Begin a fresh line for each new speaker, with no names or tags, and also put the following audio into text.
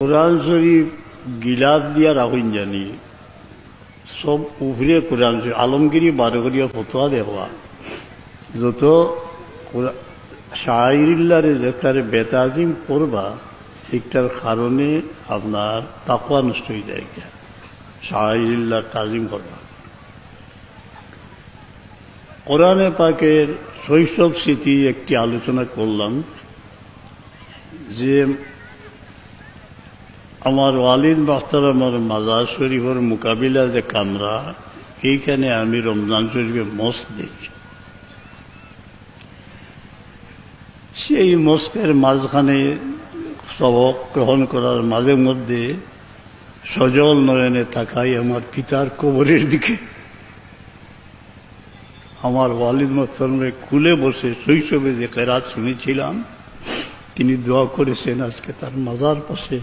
কোরআন শরীফ গিলাপ দিয়া রাখুন জানি সব উপরে কোরআন শরীফ আলমগিরি বারোগরিয়া ফতোয়া দেওয়া যত শায়রিল্লারে যেটারে বেতাজিম করবা একটার কারণে আপনার তাকওয়া নষ্ট হয়ে যায় গিয়া শায়রিল্লার তাজিম করবা। কোরআনে পাকের শৈশব স্মৃতি একটি আলোচনা করলাম যে আমার ওয়ালিদ মোহতারামের মাজার শরীফের মোকাবিলা যে কামরা এইখানে আমি রমজান শরীফে মস্ক দিই। সেই মস্কের মাঝখানে সবক গ্রহণ করার মাঝে মধ্যে সজল নয়নে তাকাই আমার পিতার কবরের দিকে। আমার ওয়ালিদ মোহতারামের কুলে বসে শৈশবে যে কেরাত শুনেছিলাম তিনি দোয়া করেছেন আজকে তার মাজার পাশে